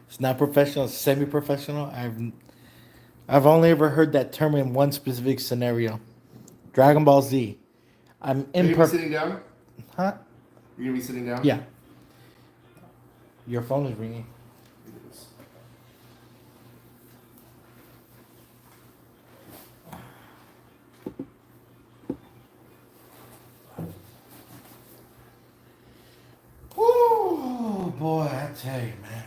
It's not professional. It's semi-professional. I've only ever heard that term in one specific scenario. Dragon Ball Z. I'm Are you gonna be imperfect. sitting down? Huh? You're gonna be sitting down? Yeah. Your phone is ringing. It is. Oh boy, I tell you, man.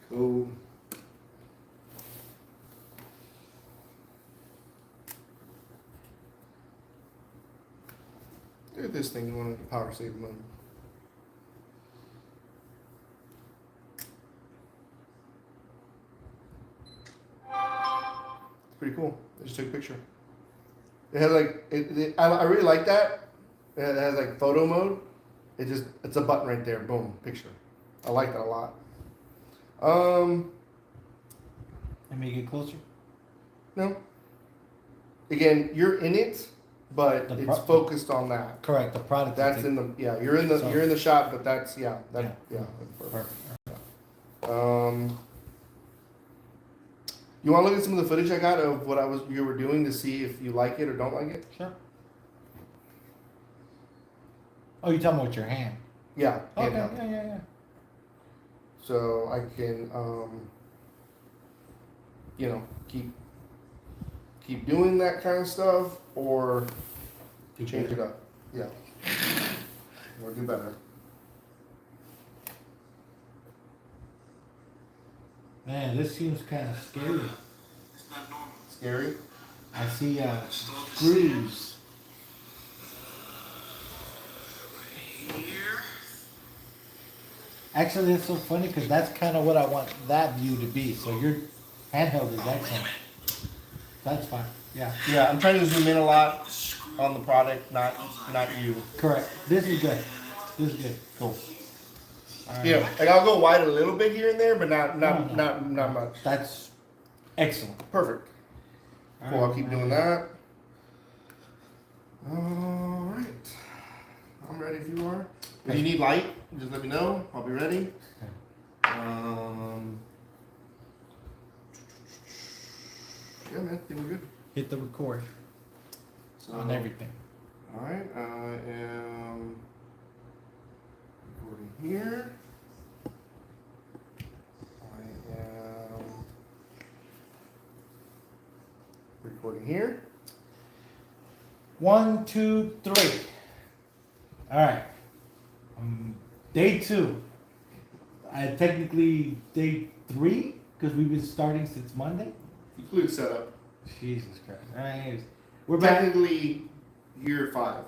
Cool. Look at this thing. You want to power save money. It's pretty cool. I just took a picture. It has like I really like that. It has like photo mode. It's a button right there. Boom, picture. I like that a lot. Let me get closer. No. Again, you're in it, but The it's focused on that. Correct. The product. That's in the you're in the So- you're in the shot, but that's yeah. Yeah. That's perfect. Perfect. You want to look at some of the footage I got of what you were doing to see if you like it or don't like it? Sure. Oh, you're talking about with your hand. Yeah. Okay. handheld. Yeah. So I can keep doing that kind of stuff or Do change better. it up. Yeah. Or do better. Man, this seems kind of scary. It's not normal. Scary? I see Still the screws. same. Here. Actually, that's so funny because that's kind of what I want that view to be. So your handheld is excellent. That's fine. Yeah. Yeah, I'm trying to zoom in a lot on the product, not you. Correct. This is good. This is good. Cool. All right. Yeah, like I'll go wide a little bit here and there, but not No. not much. That's excellent. Perfect. Cool. All I'll keep right. doing that. All right. I'm ready if you are. If you need light, just let me know. I'll be ready. Yeah, man. I think we're good. Hit the record So, on everything. All right. I am recording here. I am recording here. 1, 2, 3. All right. Day 2. Technically day 3 because we've been starting since Monday. Include setup. Jesus Christ. All right. Anyways, we're back. Technically, year 5.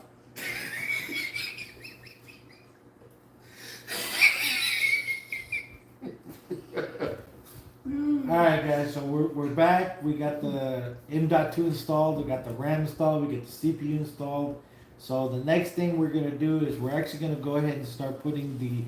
All right, guys. So we're back. We got the M.2 installed. We got the RAM installed. We got the CPU installed. So the next thing we're gonna do is we're actually gonna go ahead and start putting the.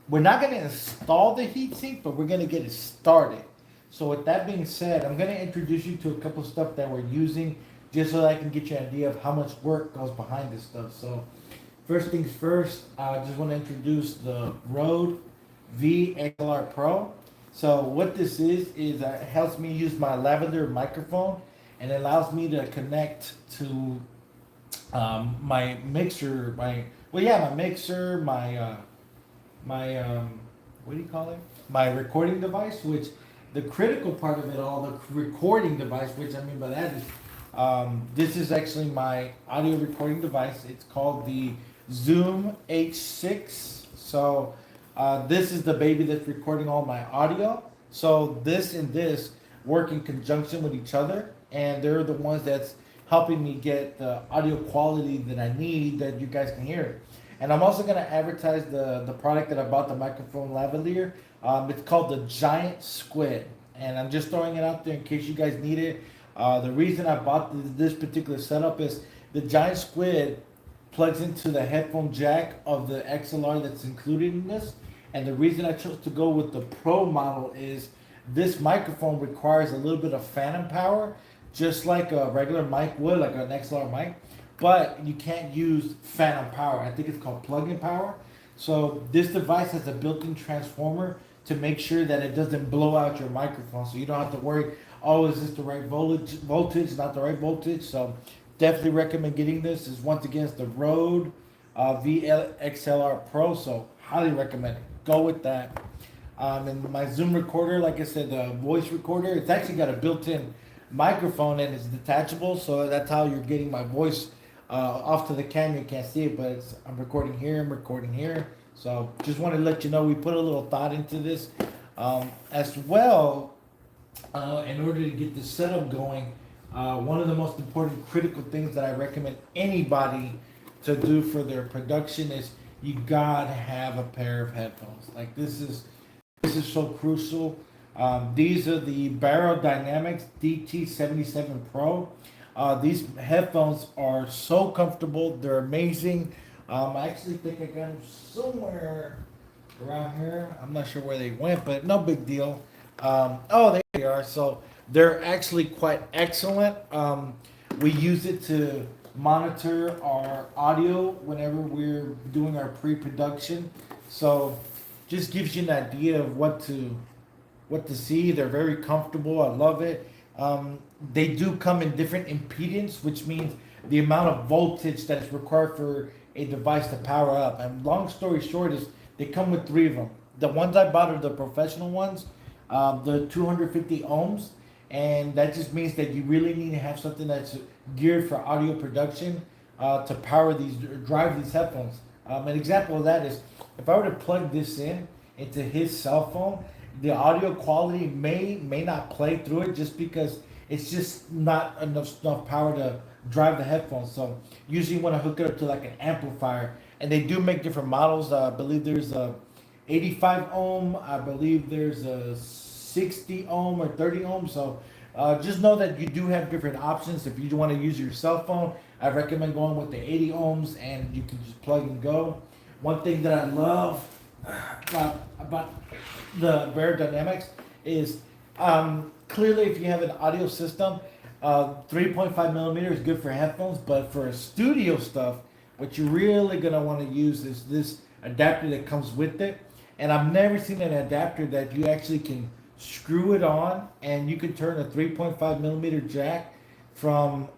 We're not gonna install the heatsink, but we're gonna get it started. So with that being said, I'm gonna introduce you to a couple of stuff that we're using, just so that I can get you an idea of how much work goes behind this stuff. So first things first, I just want to introduce the Rode VXLR Pro. So what this is it helps me use my lavalier microphone, and it allows me to connect to my mixer, my mixer, my what do you call it? My recording device, which the critical part of it all, the recording device, which I mean by that is this is actually my audio recording device. It's called the Zoom H6. So this is the baby that's recording all my audio. So this and this work in conjunction with each other, and they're the ones that's helping me get the audio quality that I need that you guys can hear it. And I'm also gonna advertise the product that I bought, the microphone lavalier. It's called the Giant Squid, and I'm just throwing it out there in case you guys need it. The reason I bought this particular setup is the Giant Squid plugs into the headphone jack of the XLR that's included in this. And the reason I chose to go with the Pro model is this microphone requires a little bit of phantom power, just like a regular mic would, like an XLR mic. But you can't use phantom power. I think it's called plug-in power. So this device has a built-in transformer to make sure that it doesn't blow out your microphone. So you don't have to worry, oh, is this the right voltage, not the right voltage. So definitely recommend getting this. Is once again, it's the Rode VXLR Pro. So highly recommend it. Go with that. And my Zoom recorder, like I said, the voice recorder, it's actually got a built-in microphone and it's detachable. So that's how you're getting my voice off to the camera. You can't see it, but I'm recording here, I'm recording here. So just want to let you know we put a little thought into this. As well, in order to get this setup going, one of the most important critical things that I recommend anybody to do for their production is you gotta have a pair of headphones. Like this is so crucial. These are the Barrow Dynamics DT77 Pro. These headphones are so comfortable. They're amazing. I actually think I got them somewhere around here. I'm not sure where they went, but no big deal. Oh, there they are. So they're actually quite excellent. We use it to monitor our audio whenever we're doing our pre-production. So just gives you an idea of what to see. They're very comfortable. I love it. They do come in different impedance, which means the amount of voltage that is required for a device to power up. And long story short is they come with 3 of them. The ones I bought are the professional ones, the 250 ohms, and that just means that you really need to have something that's geared for audio production to drive these headphones. An example of that is if I were to plug this into his cell phone, the audio quality may not play through it just because it's just not enough power to drive the headphones. So usually you want to hook it up to like an amplifier, and they do make different models. I believe there's a 85 ohm. I believe there's a 60 ohm or 30 ohm. So just know that you do have different options. If you want to use your cell phone, I recommend going with the 80 ohms, and you can just plug and go. One thing that I love about the Rare Dynamics is clearly if you have an audio system, 3.5 millimeter is good for headphones, but for studio stuff, what you're really gonna want to use is this adapter that comes with it. And I've never seen an adapter that you actually can screw it on, and you can turn a 3.5 millimeter jack from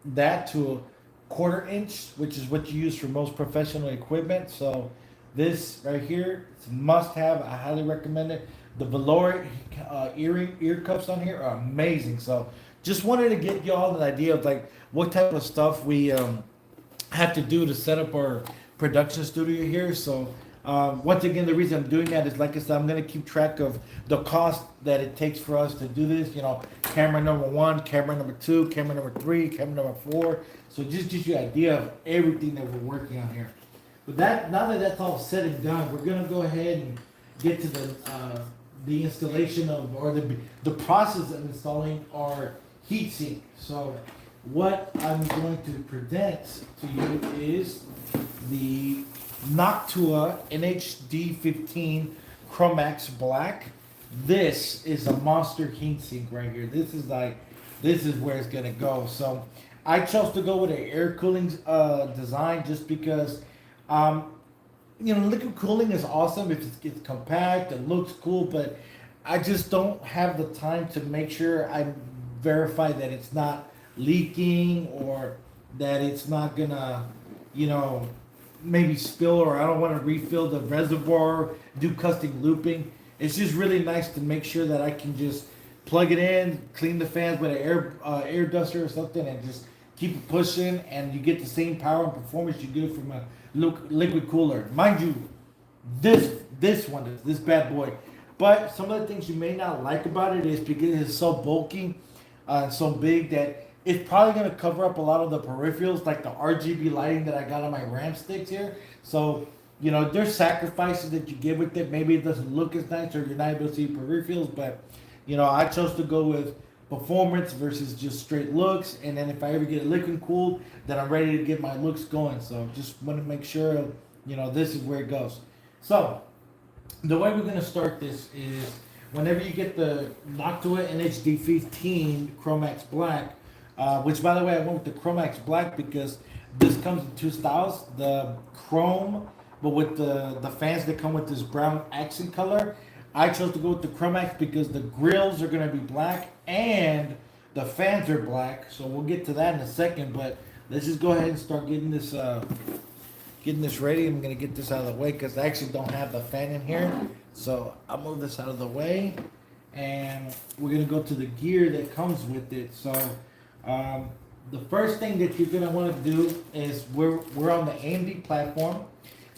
that to a 1/4 inch, which is what you use for most professional equipment. So this right here, it's a must have. I highly recommend it. The velour ear cuffs on here are amazing. So just wanted to get y'all an idea of like what type of stuff we have to do to set up our production studio here. So once again, the reason I'm doing that is, like I said, I'm going to keep track of the cost that it takes for us to do this. You know, camera number 1, camera number 2, camera number 3, camera number 4. So it just gives you an idea of everything that we're working on here. But now that that's all said and done, we're going to go ahead and get to the installation of, or the process of installing our heatsink. So what I'm going to present to you is the Noctua NHD15 Chromax Black. This is a monster heatsink right here. This is where it's gonna go. So I chose to go with an air cooling design just because liquid cooling is awesome if it's compact, it looks cool, but I just don't have the time to make sure I verify that it's not leaking or that it's not gonna, maybe spill, or I don't want to refill the reservoir, do custom looping. It's just really nice to make sure that I can just plug it in, clean the fans with an air duster or something, and just keep it pushing, and you get the same power and performance you get from a liquid cooler. Mind you, this one is this bad boy. But some of the things you may not like about it is because it's so bulky and so big that it's probably gonna cover up a lot of the peripherals, like the RGB lighting that I got on my RAM sticks here. So, you know, there's sacrifices that you get with it. Maybe it doesn't look as nice, or you're not able to see peripherals, but you know, I chose to go with performance versus just straight looks. And then if I ever get it liquid cooled, then I'm ready to get my looks going. So just want to make sure, you know, this is where it goes. So the way we're gonna start this is whenever you get the Noctua NHD 15 Chromax Black, which by the way I went with the Chromax Black because this comes in two styles: the chrome, but with the fans that come with this brown accent color. I chose to go with the Chromax because the grills are gonna be black and the fans are black. So we'll get to that in a second. But let's just go ahead and start getting this ready. I'm gonna get this out of the way because I actually don't have the fan in here. So I'll move this out of the way, and we're gonna go to the gear that comes with it. So the first thing that you're gonna want to do is we're on the AMD platform.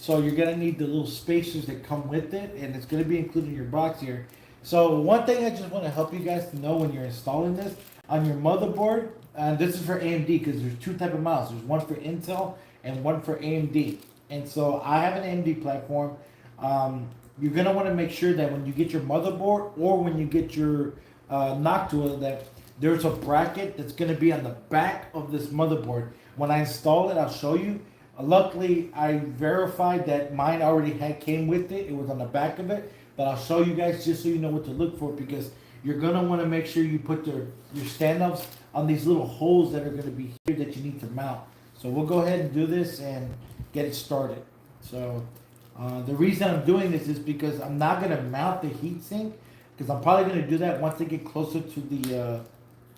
So you're gonna need the little spacers that come with it, and it's gonna be included in your box here. So one thing I just want to help you guys to know when you're installing this on your motherboard, and this is for AMD because there's two type of mouse. There's one for Intel and one for AMD. And so I have an AMD platform. You're gonna want to make sure that when you get your motherboard or when you get your Noctua, that there's a bracket that's gonna be on the back of this motherboard. When I install it, I'll show you. Luckily, I verified that mine already came with it. It was on the back of it, but I'll show you guys just so you know what to look for, because you're gonna want to make sure you put your stand-ups on these little holes that are gonna be here that you need to mount. So we'll go ahead and do this and get it started. So the reason I'm doing this is because I'm not gonna mount the heatsink, because I'm probably gonna do that once I get closer to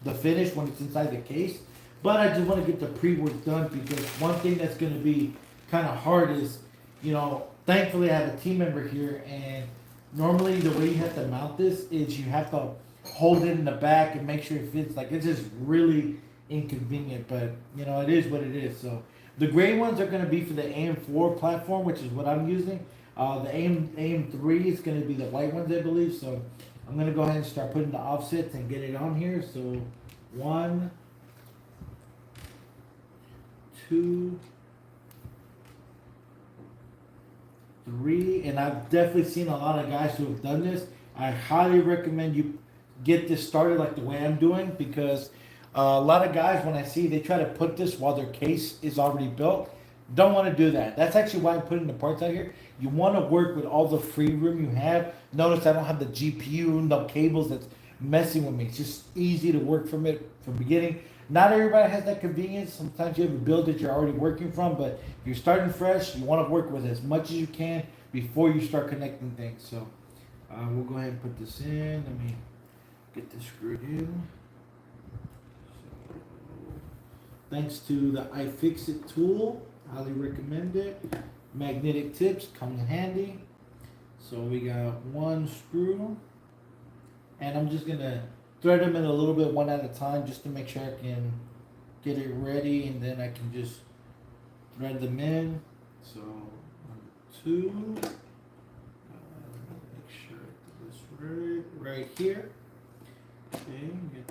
the finish when it's inside the case. But I just want to get the pre-work done, because one thing that's going to be kind of hard is, you know, thankfully I have a team member here, and normally the way you have to mount this is you have to hold it in the back and make sure it fits. Like, it's just really inconvenient, but you know, it is what it is. So the gray ones are going to be for the AM4 platform, which is what I'm using. The AM3 is going to be the white ones, I believe. So I'm going to go ahead and start putting the offsets and get it on here. So 1, 2, 3, and I've definitely seen a lot of guys who have done this. I highly recommend you get this started like the way I'm doing, because a lot of guys, when I see they try to put this while their case is already built, don't want to do that. That's actually why I'm putting the parts out here. You want to work with all the free room you have. Notice I don't have the GPU, no cables that's messing with me. It's just easy to work from it from beginning. Not everybody has that convenience. Sometimes you have a build that you're already working from, but if you're starting fresh, you want to work with as much as you can before you start connecting things. So we'll go ahead and put this in. Let me get this screwed in. So, thanks to the iFixit tool, highly recommend it. Magnetic tips come in handy. So we got one screw, and I'm just gonna thread them in a little bit one at a time just to make sure I can get it ready, and then I can just thread them in. So 2, make sure I do this right here. Okay, get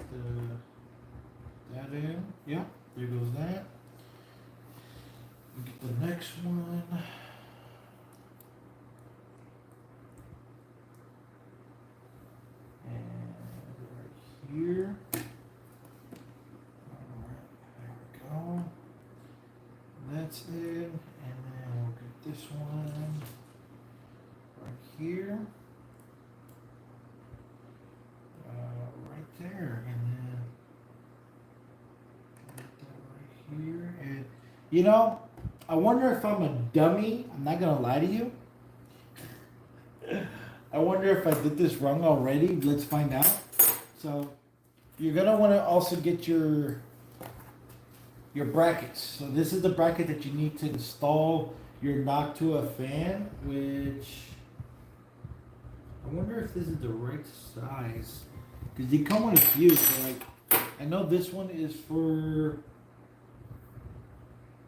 that in. Yeah, there goes that. Get the next one. Here. Alright, there we go. That's it. And then we'll get this one right here. Right there. And then get that right here. And you know, I wonder if I'm a dummy. I'm not gonna lie to you. I wonder if I did this wrong already. Let's find out. So you're gonna want to also get your brackets. So this is the bracket that you need to install your Noctua fan, which I wonder if this is the right size, because they come with a few. So like, I know this one is for.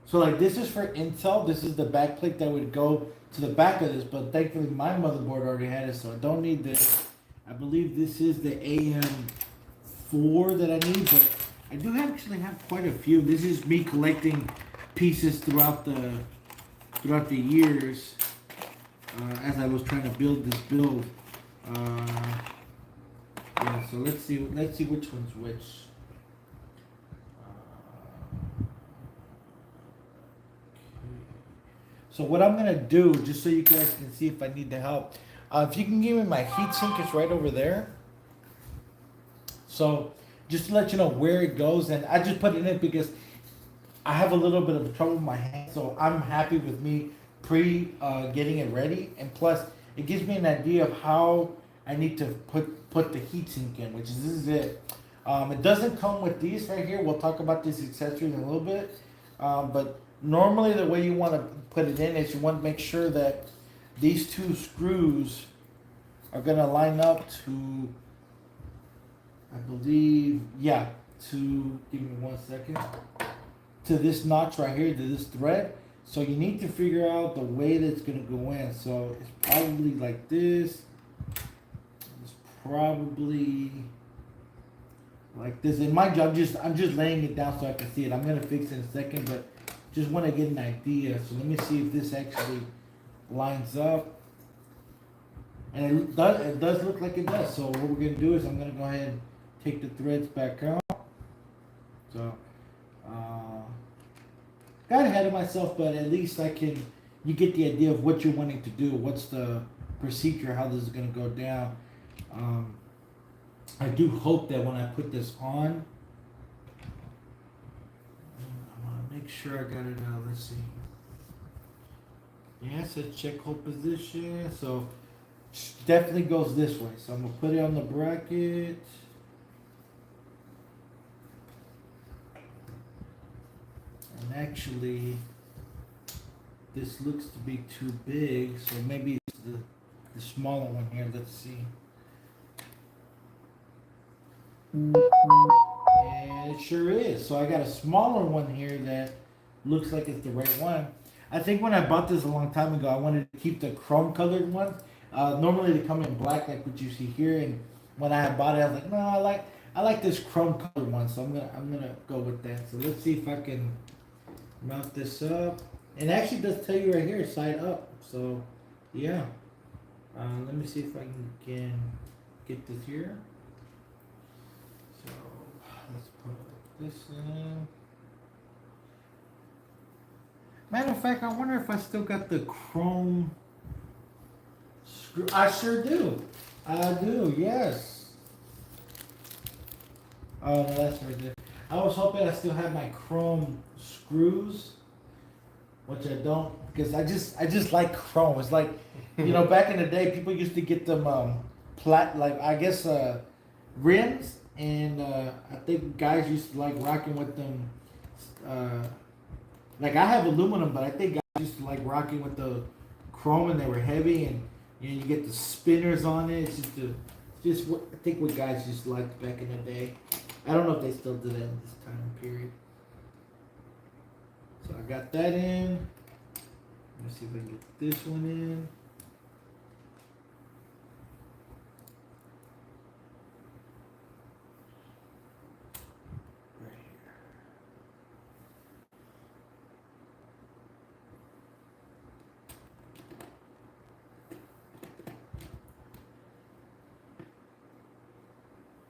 So like, this is for Intel. This is the back plate that would go to the back of this, but thankfully my motherboard already had it, so I don't need this. I believe this is the AM4 that I need, but I do actually have quite a few. This is me collecting pieces throughout the years as I was trying to build this build. Yeah, so let's see which one's which. So what I'm gonna do, just so you guys can see if I need the help, if you can give me my heat sink, it's right over there. So just to let you know where it goes, and I just put it in it because I have a little bit of trouble with my hand, so I'm happy with me getting it ready, and plus it gives me an idea of how I need to put the heat sink in, which is this is it. It doesn't come with these right here. We'll talk about this accessory in a little bit, but normally the way you want to put it in is you want to make sure that these two screws are going to line up to, I believe, yeah, to, give me 1 second, to this notch right here, to this thread. So you need to figure out the way that's going to go in. So it's probably like this. It's probably like this. In my job, I'm just laying it down so I can see it. I'm going to fix it in a second, but just want to get an idea. So let me see if this actually lines up. And it does look like it does. So what we're going to do is I'm going to go ahead and take the threads back out. So got ahead of myself, but at least you get the idea of what you're wanting to do. What's the procedure, how this is going to go down. I do hope that when I put this on, I want to make sure I got it out. Let's see. Yeah, it says check hold position. So definitely goes this way. So I'm going to put it on the bracket. And actually, this looks to be too big. So maybe it's the smaller one here. Let's see. And it sure is. So I got a smaller one here that looks like it's the right one. I think when I bought this a long time ago, I wanted to keep the chrome colored one. Normally they come in black like what you see here, and when I had bought it, I was like, no, I like this chrome colored one, so I'm gonna go with that. So let's see if I can mount this up. And it actually does tell you right here, side up. So yeah. Let me see if I can get this here. So let's put this in. Matter of fact, I wonder if I still got the chrome screw. I sure do. I do, yes. Oh, no, that's right there. I was hoping I still had my chrome screws, which I don't, because I just like chrome. It's like, back in the day, people used to get them rims, and I think guys used to like rocking with them. Like I have aluminum, but I think guys used to like rocking with the chrome, and they were heavy, and you get the spinners on it. It's just what I think what guys just liked back in the day. I don't know if they still do that in this time period. So I got that in. Let's see if I can get this one in. Right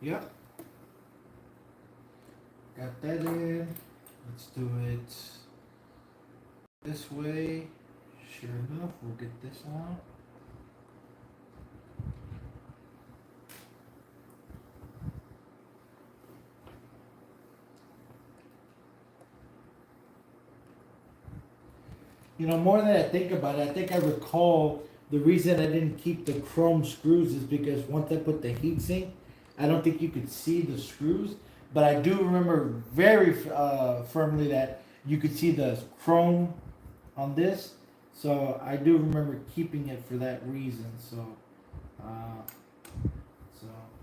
here. Yep. Got that in. Let's do it this way. Sure enough, we'll get this on. More than I think about it, I think I recall the reason I didn't keep the chrome screws is because once I put the heatsink, I don't think you could see the screws. But I do remember very firmly that you could see the chrome on this. So I do remember keeping it for that reason. So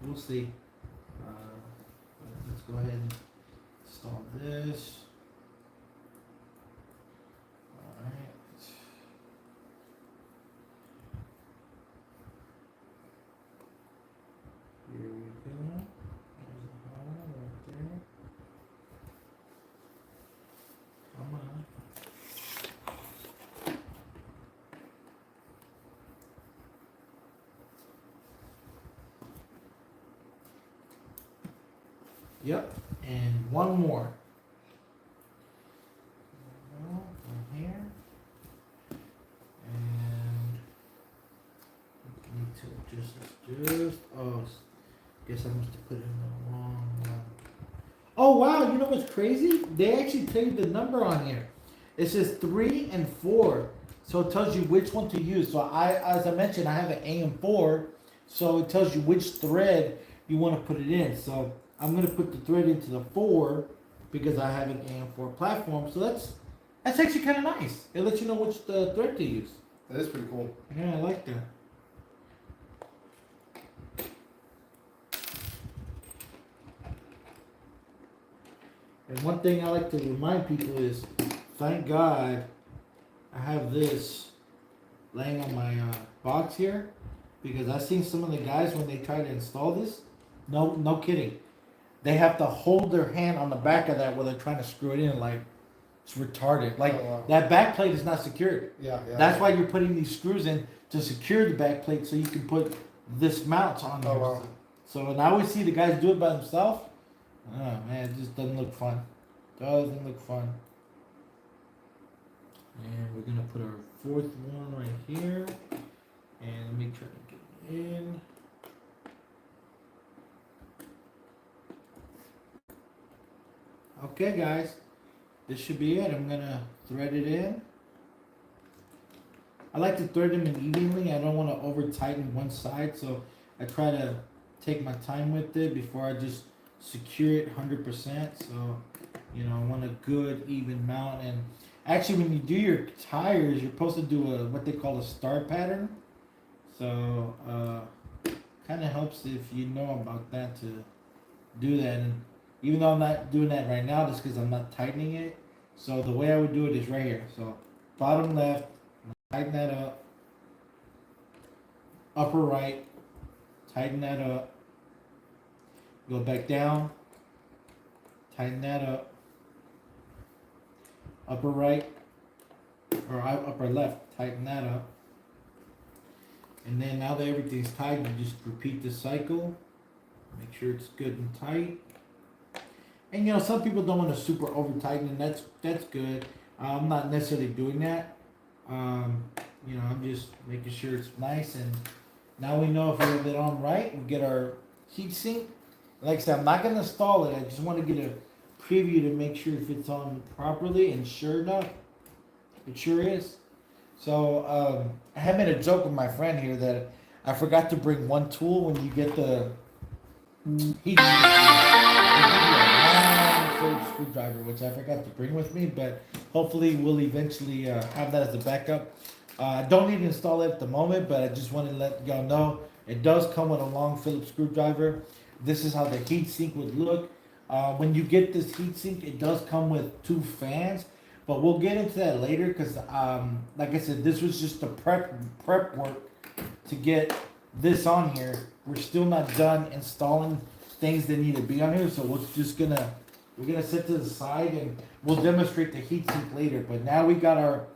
we'll see. Let's go ahead and install this. All right. Here we go. There's the hole right there. Yep. And one more. From here. And we need to just oh, guess I must have put in the wrong one. Oh wow, you know what's crazy? They actually tell you the number on here. It says 3 and 4. So it tells you which one to use. So as I mentioned, I have an AM4, so it tells you which thread you want to put it in. So I'm gonna put the thread into the 4 because I have an AM4 platform. So that's actually kind of nice. It lets you know which thread to use. That is pretty cool. Yeah, I like that. And one thing I like to remind people is, thank God I have this laying on my box here, because I've seen some of the guys when they try to install this, no kidding, they have to hold their hand on the back of that while they're trying to screw it in, like it's retarded. Like that back plate is not secured. Yeah. That's why you're putting these screws in to secure the back plate so you can put this mount on there. Wow. So and I always see the guys do it by themselves. Oh man, it just doesn't look fun. Doesn't look fun. And we're gonna put our fourth one right here. And let me try to get it in. Okay guys, this should be it. I'm gonna thread it in. I like to thread them in evenly. I don't want to over tighten one side, so I try to take my time with it before I just secure it 100%. So, you know, I want a good even mount. And actually, when you do your tires, you're supposed to do what they call a star pattern. So, kind of helps if you know about that to do that. And even though I'm not doing that right now, just because I'm not tightening it. So the way I would do it is right here. So bottom left, tighten that up. Upper right, tighten that up. Go back down, tighten that up. Upper right, or upper left, tighten that up. And then now that everything's tight, you just repeat the cycle. Make sure it's good and tight. And you know, some people don't want to super over tighten, and that's good. I'm not necessarily doing that. You know, I'm just making sure it's nice. And now we know if we have it on right. We get our heat sink. Like I said, I'm not gonna install it. I just want to get a preview to make sure if it's on properly. And sure enough, it sure is. So I had made a joke with my friend here that I forgot to bring one tool when you get the heat screwdriver, which I forgot to bring with me, but hopefully we'll eventually have that as a backup. I don't need to install it at the moment, but I just wanted to let y'all know it does come with a long Phillips screwdriver. This is how the heat sink would look. When you get this heat sink, it does come with 2 fans, but we'll get into that later because, like I said, this was just the prep work to get this on here. We're still not done installing things that need to be on here, so we're gonna sit to the side and we'll demonstrate the heatsink later. But now we got our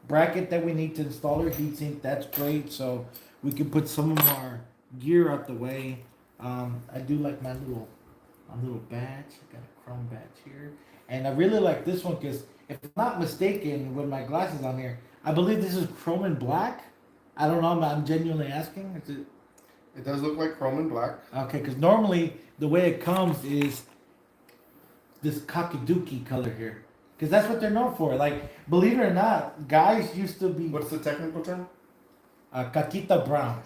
bracket that we need to install our heatsink. That's great, so we can put some of our gear out the way. I do like my little badge. I got a chrome badge here, and I really like this one because if I'm not mistaken, with my glasses on here, I believe this is chrome and black. I don't know. I'm genuinely asking. Is it? It does look like chrome and black. Okay, because normally the way it comes is this cockadookey color here, because that's what they're known for. Like, believe it or not, guys used to be What's the technical term? caquita brown.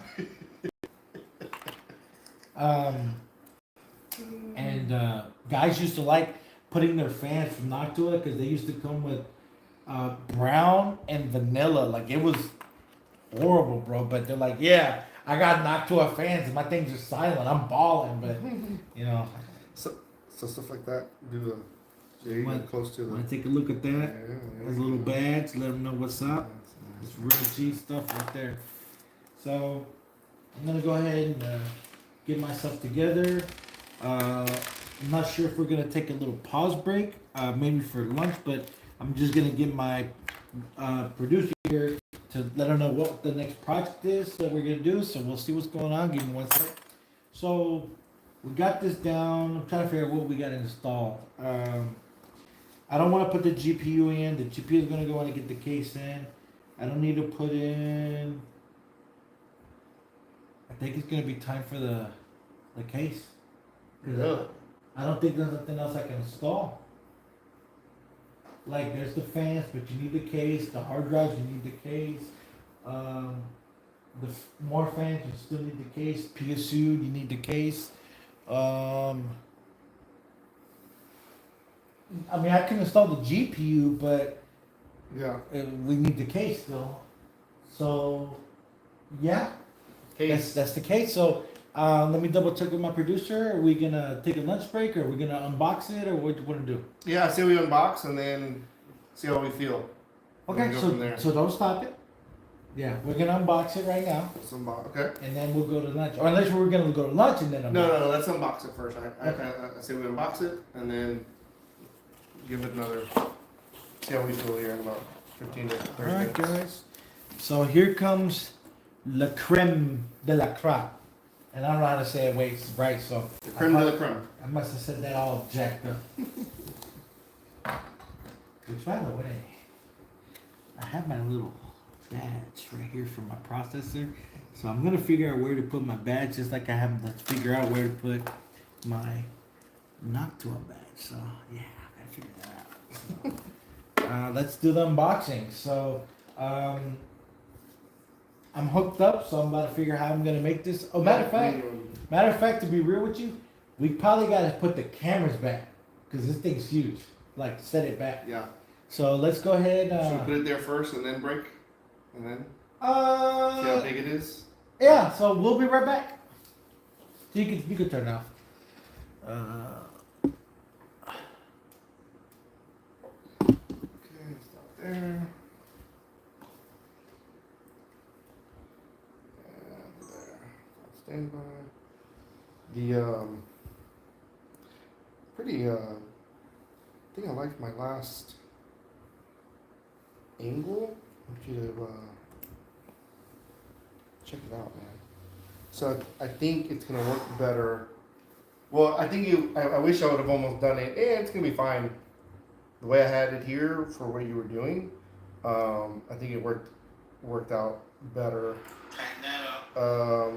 And guys used to like putting their fans from Noctua because they used to come with brown and vanilla. Like, it was horrible, bro. But they're like, yeah, I got Noctua fans and my things are silent. I'm balling, but you know. So stuff like that. Do the you get close to the. Want to take a look at that? There's a little badge. Let them know what's up. It's real G stuff right there. So I'm gonna go ahead and get myself together. I'm not sure if we're gonna take a little pause break, maybe for lunch, but I'm just gonna get my producer here to let her know what the next project is that we're gonna do. So we'll see what's going on. Give me one sec. So we got this down. I'm trying to figure out what we got installed. I don't want to put the GPU in. The GPU is gonna go in and get the case in. I don't need to put in. I think it's gonna be time for the case. 'Cause Yeah. I don't think there's nothing else I can install. Like there's the fans, but you need the case. The hard drives, you need the case. More fans, you still need the case. PSU, you need the case. I mean, I can install the GPU, but Yeah. we need the case though. So, yeah, Case. that's the case. So, let me double check with my producer. Are we gonna take a lunch break, or are we gonna unbox it, or what do you want to do? Yeah, I say we unbox and then see how we feel. Okay, Go from there. so don't stop it. Yeah, we're gonna unbox it right now, Let's unbox. Okay. and then we'll go to lunch. Or unless we're gonna go to lunch and then unbox. No. Let's unbox it first. I Okay. say we unbox it and then give it another. See how we feel here in about 15 to 30 All right, minutes. guys. So here comes la creme de la crop. And I don't know how to say it right, so The creme de la creme. I must have said that all jacked up. Which, by the way, I have my little badge right here for my processor. So I'm gonna figure out where to put my badge, just like I have to figure out where to put my Noctua badge. So yeah, I gotta figure that out. So, let's do the unboxing. So I'm hooked up, so I'm about to figure out how I'm gonna make this. Oh, matter of fact, to be real with you, we probably gotta put the cameras back because this thing's huge. Like set it back. Yeah. So let's go ahead. Should we put it there first and then break? And then see how big it is? Yeah. So we'll be right back. You can turn it off. Okay, stop there. And there. Standby. The pretty I think I liked my last angle. I want you to check it out, man. So I think it's gonna work better. Well, I think I wish I would have almost done it. It's gonna be fine. The way I had it here for what you were doing, I think it worked out better. Tighten that up.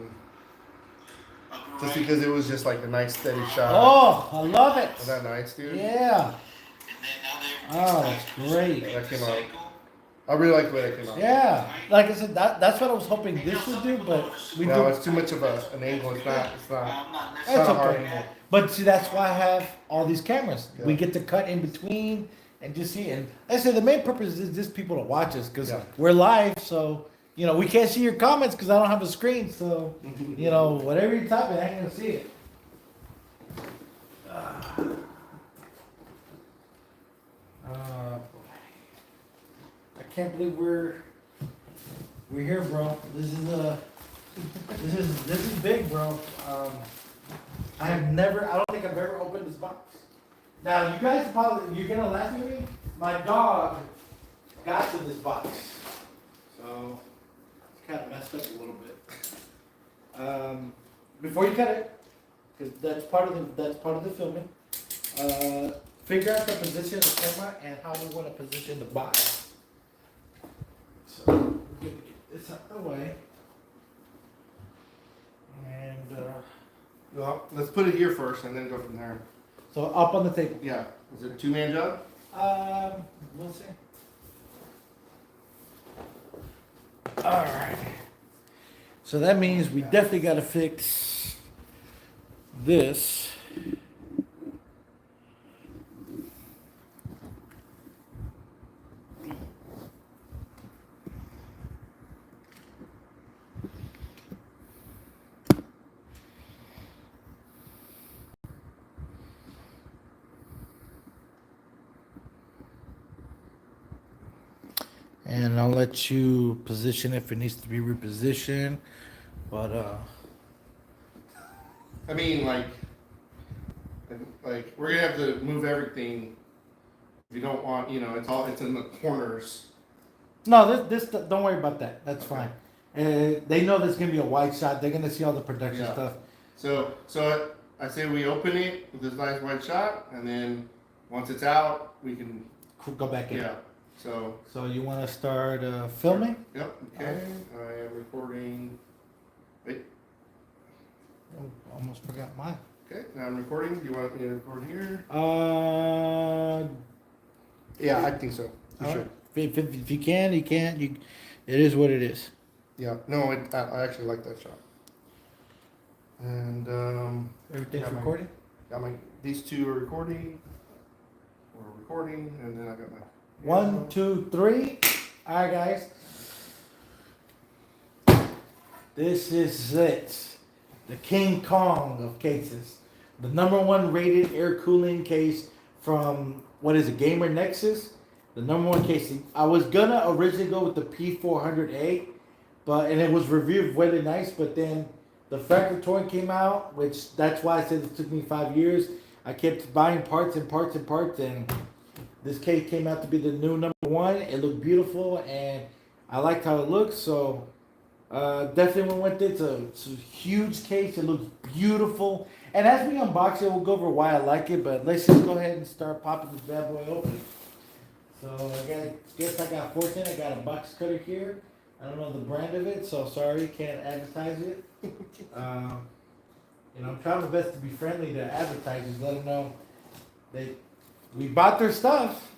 Just because it was just like a nice steady shot. Oh, I love it. Is that nice, dude? Yeah. And then now Oh, that's great. Yeah, that came out. I really like the way that came out. Yeah. Like I said, that's what I was hoping this would do, but we No, do. it's too much of an angle. It's not. I'm not That's It's not a hard okay. angle. But see, that's why I have all these cameras. We Yeah. get to cut in between and just see. And like I said, the main purpose is just people to watch us because Yeah. we're live. So, we can't see your comments because I don't have a screen. So, whatever you type, I ain't going to see it. I can't believe we're here, bro. This is big, bro. I don't think I've ever opened this box. Now, you guys you're gonna laugh at me. My dog got to this box, so it's kind of messed up a little bit. Before you cut it, because that's part of the filming. Figure out the position of the camera and how we want to position the box. So we're gonna get this out of the way, and Well, let's put it here first and then go from there. so up on the table. Yeah. Is it a 2-man job? We'll see. All right. So that means we definitely got to fix this. And I'll let you position if it needs to be repositioned. But I mean, like we're gonna have to move everything. If you don't want, it's in the corners. no, this don't worry about that. That's fine. They know there's gonna be a wide shot. They're gonna see all the production Yeah. stuff. So I say we open it with this nice white shot, and then once it's out, we can, Go back in. yeah. So, So you want to start filming? yep, okay. I am recording. Wait, Oh, almost forgot mine. okay, now I'm recording. Do you want me to record here? Yeah, I think so. You should. If you can, you can't. It is what it is. Yeah, no, I actually like that shot. And Everything's Yeah, recording. these two are recording. We're recording, and then I got my 1, 2, 3. All right, guys. This is it. The King Kong of cases. The #1 rated air cooling case from, what is it, Gamer Nexus? The #1 case. I was gonna originally go with the P400A, and it was reviewed really nice, but then the Fractal Torrent came out, which that's why I said it took me 5 years. I kept buying parts, and this case came out to be the new #1. It looked beautiful, and I liked how it looked, so definitely went with it. It's a huge case. It looks beautiful. And as we unbox it, we'll go over why I like it, but let's just go ahead and start popping this bad boy open. So I got fortunate. I got a box cutter here. I don't know the brand of it, so sorry, can't advertise it. I'm trying my best to be friendly to advertisers, let them know that we bought their stuff.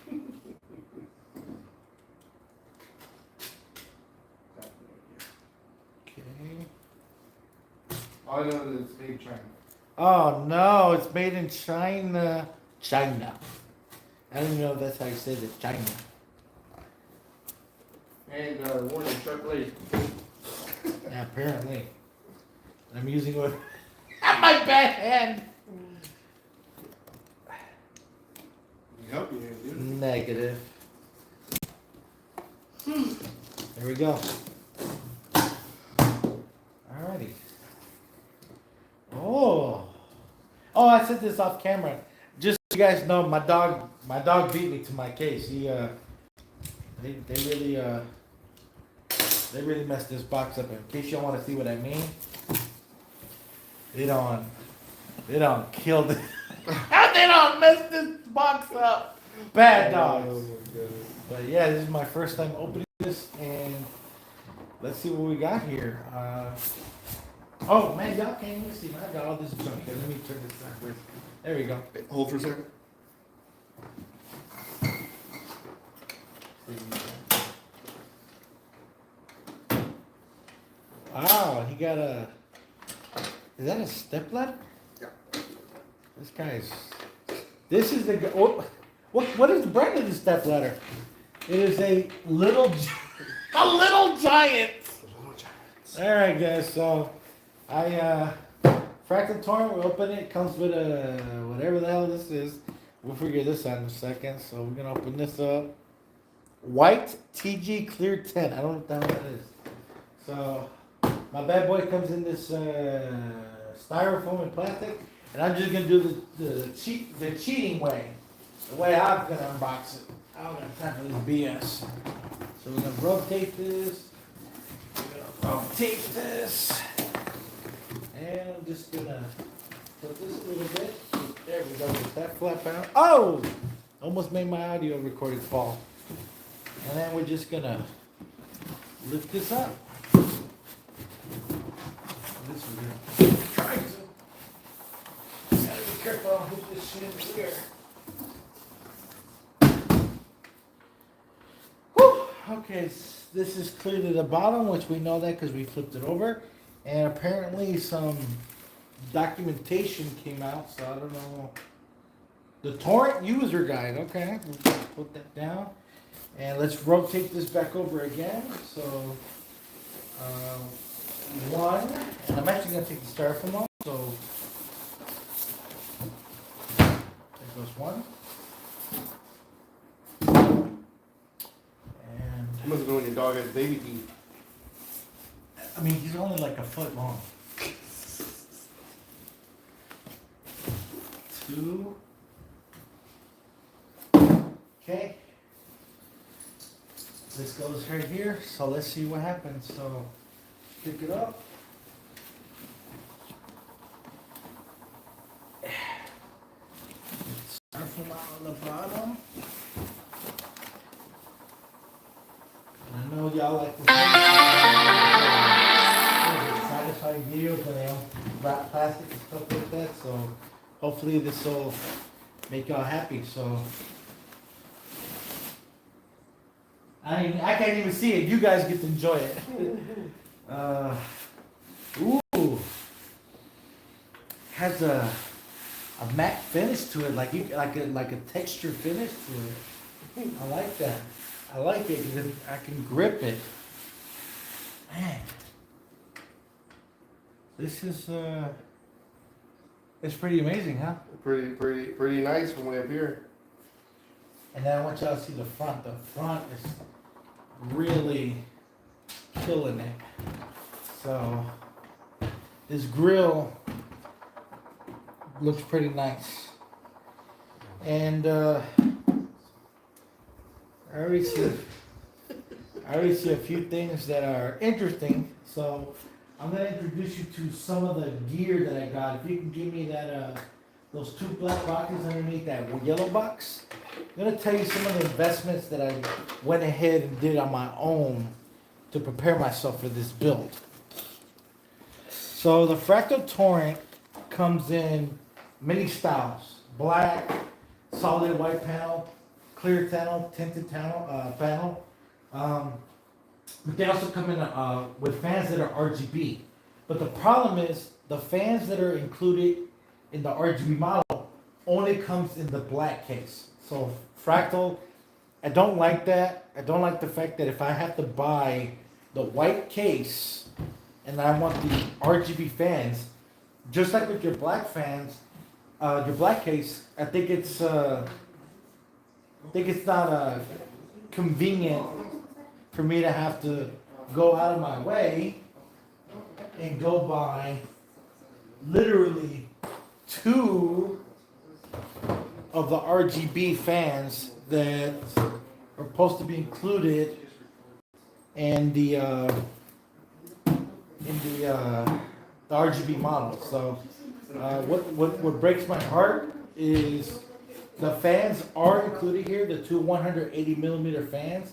Okay. All I know is it's made in China. Oh no, it's made in China. China. I don't even know if that's how you say it. China. And warning, sharp blade. Yeah, apparently. I'm using it with my bad hand. Help you, dude. Negative. There we go. Alrighty. Oh, I said this off camera. Just so you guys know, my dog beat me to my case. They really messed this box up. In case y'all want to see what I mean, they don't kill this. They don't mess this box up. Bad dogs. Oh my God. But yeah, this is my first time opening this, and let's see what we got here. Oh man, y'all can't even see. I got all this junk here. Let me turn this backwards. There we go. Hold for a second. Wow, he got a. Is that a stepladder? Yeah. This is the. What is the brand of the stepladder? It is a little giant. The little giants. All right, guys. So, Fractal Torrent. We open it. Comes with a whatever the hell this is. We'll figure this out in a second. So we're gonna open this up. White TG Clear 10. I don't know what the hell that is. So my bad boy comes in this styrofoam and plastic, and I'm just gonna do the cheating way, the way I'm gonna unbox it. I don't have time for this BS. So we're gonna rotate this. And I'm just gonna put this a little bit. There we go. Get that flap out. Oh! Almost made my audio recording fall. And then we're just gonna lift this up. This we're gonna try to. Gotta be careful on who this shit in here. Whew. Okay, this is clear to the bottom, which we know that because we flipped it over. And apparently some documentation came out, so I don't know. The torrent user guide, okay. We'll put that down. And let's rotate this back over again. So, one, and I'm actually going to take the styrofoam off. So, there goes one. And, You must have known when your dog has baby teeth. I mean, he's only like a foot long. Two. Okay. This goes right here, so let's see what happens. So, pick it up. came out on the bottom. I know y'all like to satisfying videos when they don't wrap plastic and stuff like that, so hopefully this will make y'all happy, so. I can't even see it, you guys get to enjoy it. Ooh. Has a matte finish to it, like a texture finish to it. I like that. I like it because I can grip it. Man, this is it's pretty amazing, huh? Pretty nice from way up here. And then I want y'all to see the front. The front is really killing it. So this grill looks pretty nice. And I already see a few things that are interesting. So I'm gonna introduce you to some of the gear that I got. If you can give me that those two black boxes underneath that yellow box. I'm gonna tell you some of the investments that I went ahead and did on my own to prepare myself for this build. So the Fractal Torrent comes in many styles: black, solid white panel, clear panel, tinted panel. But they also come in with fans that are RGB. But the problem is the fans that are included in the RGB model only comes in the black case. So Fractal, I don't like that. I don't like the fact that if I have to buy the white case and I want the RGB fans, just like with your black fans, your black case, I think it's not convenient for me to have to go out of my way and go buy literally two of the RGB fans that are supposed to be included in the RGB model. So what breaks my heart is the fans are included here, the two 180 millimeter fans,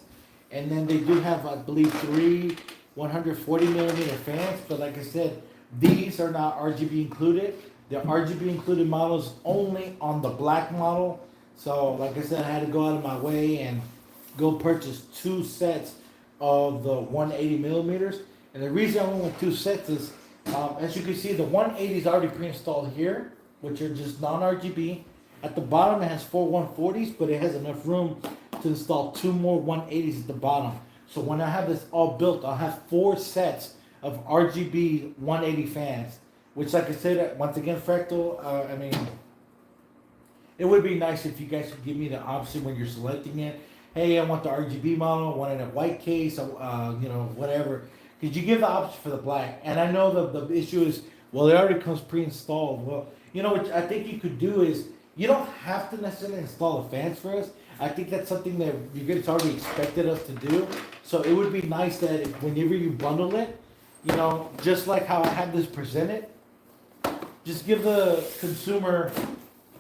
and then they do have, I believe, three 140 millimeter fans. But like I said, these are not RGB included. The RGB included models only on the black model. So like I said, I had to go out of my way and go purchase two sets of the 180 millimeters. And the reason I went with two sets is, as you can see, the 180 is already pre-installed here, which are just non-RGB. At the bottom, it has four 140s, but it has enough room to install two more 180s at the bottom. So when I have this all built, I'll have four sets of RGB 180 fans. Which, like I said, once again, Fractal, I mean, it would be nice if you guys could give me the option when you're selecting it. Hey, I want the RGB model, I want it in a white case, whatever. Because you give the option for the black. And I know the issue is, well, it already comes pre-installed. Well, what I think you could do is, you don't have to necessarily install the fans for us. I think that's something that you guys already expected us to do. So it would be nice that whenever you bundle it, just like how I have this presented, just give the consumer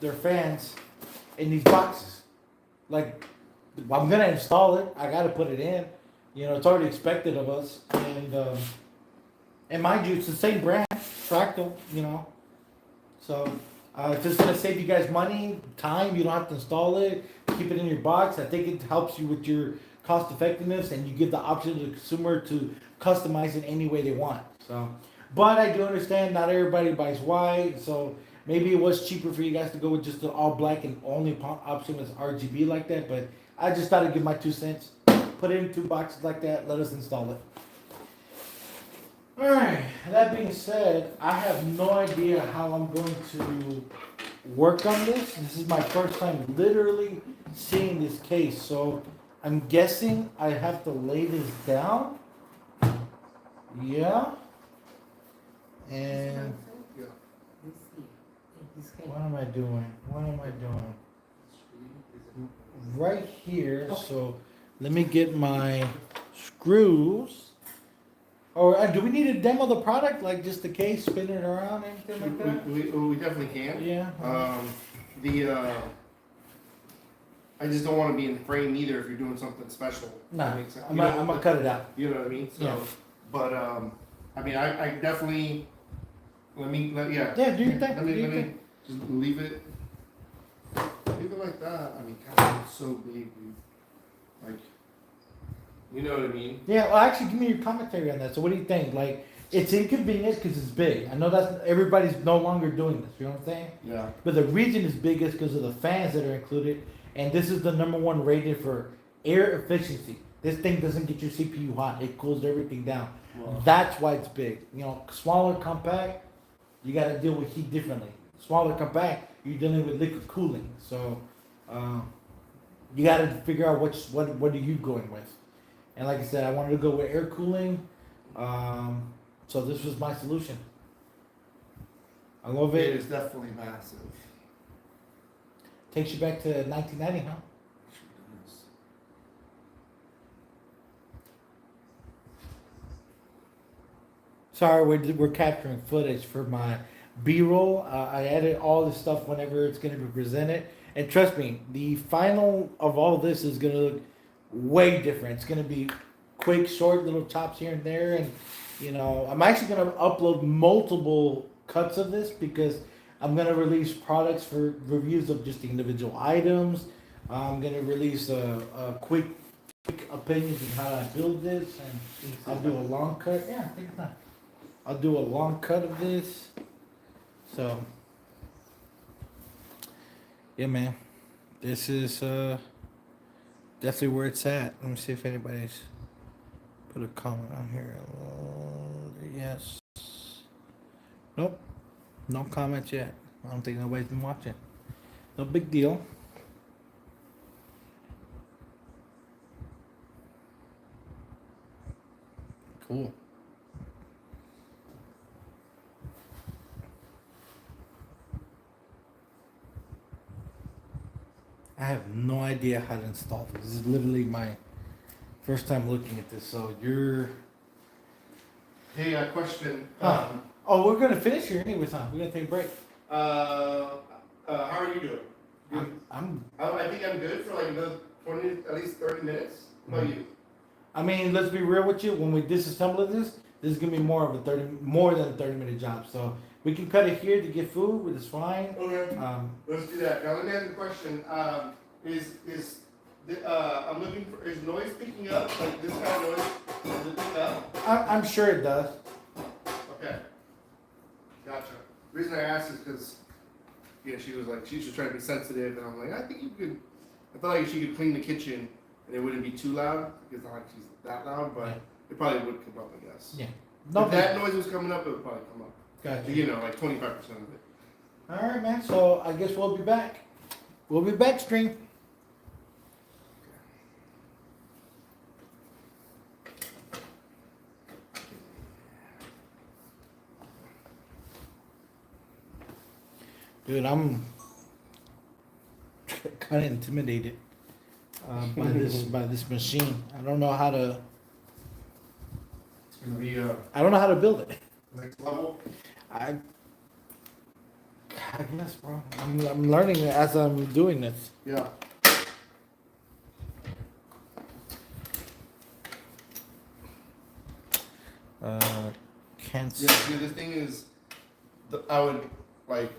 their fans in these boxes. Like, I'm gonna install it. I gotta put it in. It's already expected of us. And mind you, it's the same brand, Fractal. So it's just gonna save you guys money, time. You don't have to install it. Keep it in your box. I think it helps you with your cost effectiveness, and you give the option to the consumer to customize it any way they want. So. But I do understand not everybody buys white, so maybe it was cheaper for you guys to go with just the all black and only option was RGB like that. But I just thought I'd give my 2 cents, put it in 2 boxes like that, let us install it. Alright, that being said, I have no idea how I'm going to work on this. This is my first time literally seeing this case, so I'm guessing I have to lay this down. Yeah. And what am I doing? Right here, so let me get my screws. Or do we need to demo the product, like just the case, spin it around, anything like that? We definitely can. Yeah. I just don't want to be in frame either if you're doing something special. Nah, That makes sense. I'm You know, gonna cut it out. You know what I mean? So, Yeah. but I mean, I definitely yeah. Yeah, do your thing. Let Do your me thing. just leave it like that. I mean, God, it's so big, dude. Like, you know what I mean? Yeah, well, actually, give me your commentary on that. So, what do you think? Like, it's inconvenient because it's big. I know that everybody's no longer doing this. You know what I'm saying? Yeah. But the reason is big is because of the fans that are included, and this is the #1 rated for air efficiency. This thing doesn't get your CPU hot; it cools everything down. Wow. That's why it's big. You know, smaller, compact, you got to deal with heat differently. Smaller, compact, you're dealing with liquid cooling. So, you got to figure out what are you going with. And like I said, I wanted to go with air cooling. So this was my solution. I love It it. is definitely massive. Takes you back to 1990, huh? Sorry, we're capturing footage for my B-roll. I edit all this stuff whenever it's going to be presented. And trust me, the final of all this is going to look way different. It's going to be quick, short little chops here and there. And, you know, I'm actually going to upload multiple cuts of this because I'm going to release products for reviews of just the individual items. I'm going to release a quick opinions on how I build this. And I'll do a long cut. Yeah, take your time. I'll do a long cut of this. So, yeah, man. This is definitely where it's at. Let me see if anybody's put a comment on here. Yes. Nope. No comments yet. I don't think nobody's been watching. No big deal. Cool. I have no idea how to install this. This is literally my first time looking at this. So you're. Hey, question. Huh. Oh, we're gonna finish here anyways, huh? We're gonna take a break. How are you doing? Good. I'm. I think I'm good for like another 20, at least 30 minutes. How about you? I mean, let's be real with you. When we disassemble this is gonna be more than a 30-minute job. So we can cut it here to get food, which is fine. Okay. Let's do that. Now let me ask you a question. I'm looking for, is noise picking up? Like this kind of noise, is it picking up? I'm sure it does. Okay. Gotcha. The reason I asked is because, yeah, she was just trying to be sensitive, and I'm like, I think you could, I felt like she could clean the kitchen, and it wouldn't be too loud, because it's not like she's that loud, but Yeah. it probably would come up, I guess. Yeah. If that noise was coming up, it would probably come up. Gotcha. You know, like 25% of it. All right, man. So I guess we'll be back. We'll be back, stream. Dude, I'm kind of intimidated by this machine. I don't know how to. It's gonna be I don't know how to build it. next level. I guess, bro. I'm learning as I'm doing this. Yeah. Can't. Yeah. See, the thing is, I would like